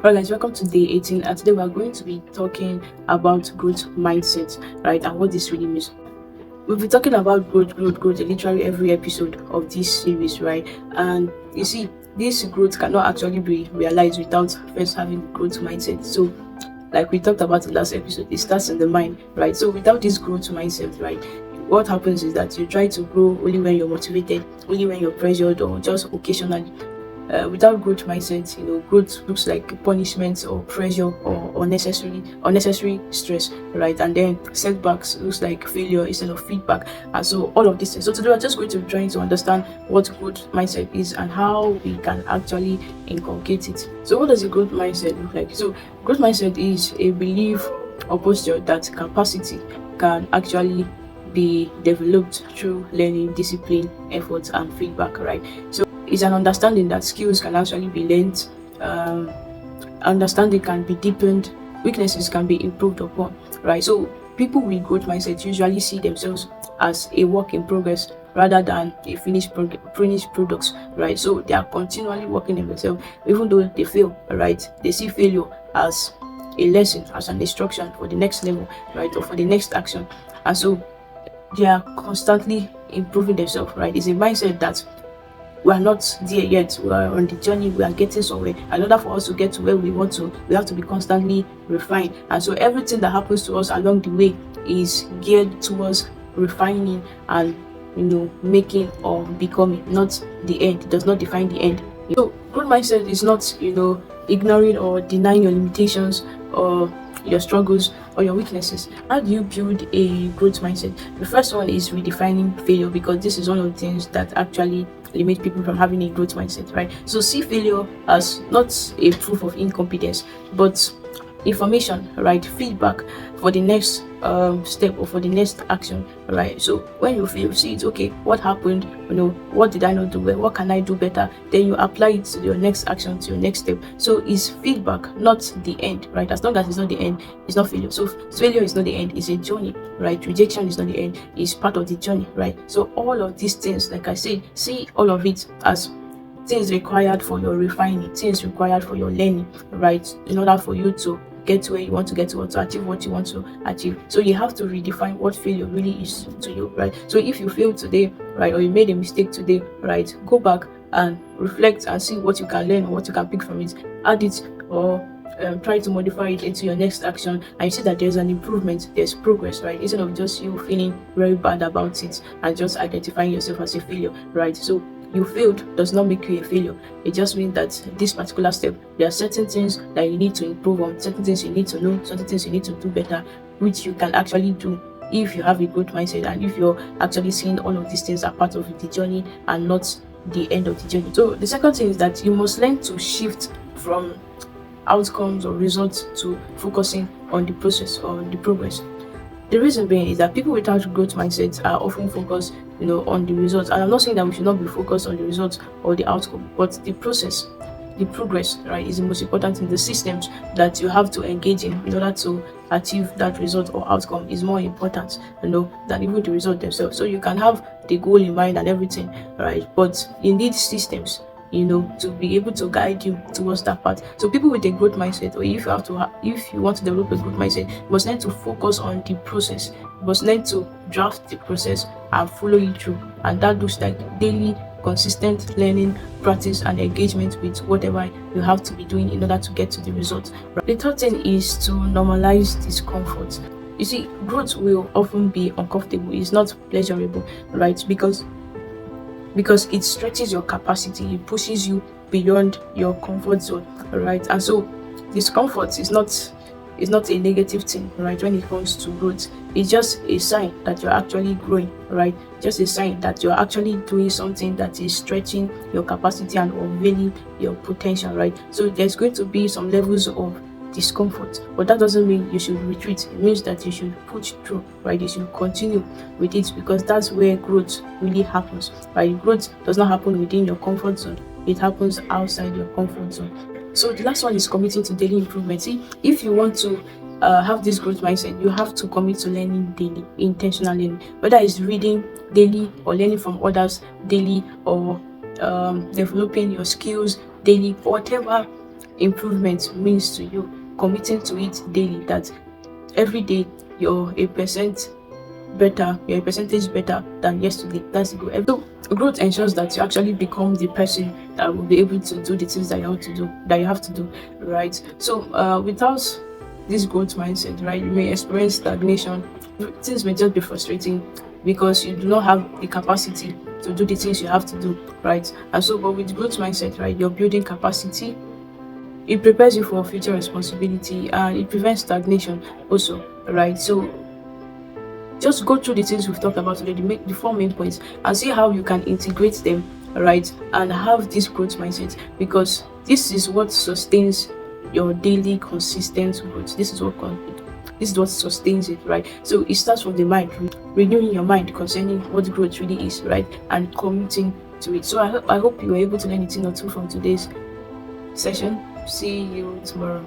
Alright guys, welcome to day 18, and today we are going to be talking about growth mindset, right, and what this really means. We'll be talking about growth in literally every episode of this series, right? And you see, this growth cannot actually be realized without first having growth mindset. So like we talked about in last episode, it starts in the mind, right? So without this growth mindset, right, what happens is that you try to grow only when you're motivated, only when you're pressured, or just occasionally. Without growth mindset, growth looks like punishment or pressure or unnecessary stress, right? And then setbacks looks like failure instead of feedback, and so all of these things. So today we're just going to be trying to understand what growth mindset is and how we can actually inculcate it. So what does a growth mindset look like? So growth mindset is a belief or posture that capacity can actually be developed through learning, discipline, effort, and feedback, right? So it's an understanding that skills can actually be learned, understanding can be deepened, weaknesses can be improved upon, right? So people with growth mindset usually see themselves as a work in progress rather than a finished products, right? So they are continually working on themselves, even though they fail, right? They see failure as a lesson, as an instruction for the next level, right, or for the next action, and so they are constantly improving themselves, right? It's a mindset that we are not there yet. We are on the journey. We are getting somewhere. In order for us to get to where we want to, we have to be constantly refined. And so everything that happens to us along the way is geared towards refining and making or becoming, not the end. It does not define the end. So growth mindset is not ignoring or denying your limitations or your struggles or your weaknesses. How do you build a growth mindset? The first one is redefining failure, because this is one of the things that actually limit people from having a growth mindset, right? So see failure as not a proof of incompetence, but information, right? Feedback for the next step or for the next action, right? So when you fail, see it, okay, what happened? What did I not do well? What can I do better? Then you apply it to your next action, to your next step. So it's feedback, not the end, right? As long as it's not the end, it's not failure. So failure is not the end, it's a journey, right? Rejection is not the end, it's part of the journey, right? So all of these things, like I said, see all of it as things required for your refining, things required for your learning, right? In order for you to get to where you want to get to, or to achieve what you want to achieve. So you have to redefine what failure really is to you, right? So if you failed today, right, or you made a mistake today, right, go back and reflect and see what you can learn or what you can pick from it, add it, or try to modify it into your next action, and you see that there's an improvement, there's progress, right? Instead of just you feeling very bad about it and just identifying yourself as a failure, right? So you failed does not make you a failure. It just means that this particular step, there are certain things that you need to improve on, certain things you need to know, certain things you need to do better, which you can actually do if you have a good mindset and if you're actually seeing all of these things are part of the journey and not the end of the journey. So the second thing is that you must learn to shift from outcomes or results to focusing on the process or the progress. The reason being is that people without growth mindsets are often focused, on the results. And I'm not saying that we should not be focused on the results or the outcome, but the process, the progress, right, is the most important thing. The systems that you have to engage in order to achieve that result or outcome is more important, than even the result themselves. So you can have the goal in mind and everything, right? But you need systems, to be able to guide you towards that path. So people with a growth mindset, or if you want to develop a growth mindset, you must learn to focus on the process. You must learn to draft the process and follow it through. And that looks like daily, consistent learning, practice, and engagement with whatever you have to be doing in order to get to the result. The third thing is to normalize discomfort. You see, growth will often be uncomfortable. It's not pleasurable, right? Because it stretches your capacity, it pushes you beyond your comfort zone, right? And so discomfort is not a negative thing, right? When it comes to growth, it's just a sign that you're actually growing, right? Just a sign that you're actually doing something that is stretching your capacity and unveiling your potential, right? So there's going to be some levels of discomfort, but that doesn't mean you should retreat. It means that you should push through, right? You should continue with it, because that's where growth really happens, right? Growth does not happen within your comfort zone, it happens outside your comfort zone. So the last one is committing to daily improvement. See, if you want to have this growth mindset, you have to commit to learning daily, intentional learning, whether it's reading daily or learning from others daily, or developing your skills daily, whatever improvement means to you, committing to it daily, that every day you're a percent better, you're a percentage better than yesterday. That's good. So growth ensures that you actually become the person that will be able to do the things that you have to do, right? So without this growth mindset, right, you may experience stagnation. Things may just be frustrating because you do not have the capacity to do the things you have to do, right? And so, but with growth mindset, right, you're building capacity. It prepares you for future responsibility and it prevents stagnation also, right? So just go through the things we've talked about today, make the 4 main points, and see how you can integrate them, right, and have this growth mindset, because this is what sustains your daily consistent growth. This is what sustains it, right? So it starts from the mind, renewing your mind concerning what growth really is, right, and committing to it. So I hope you were able to learn a thing or two from today's session. See you tomorrow.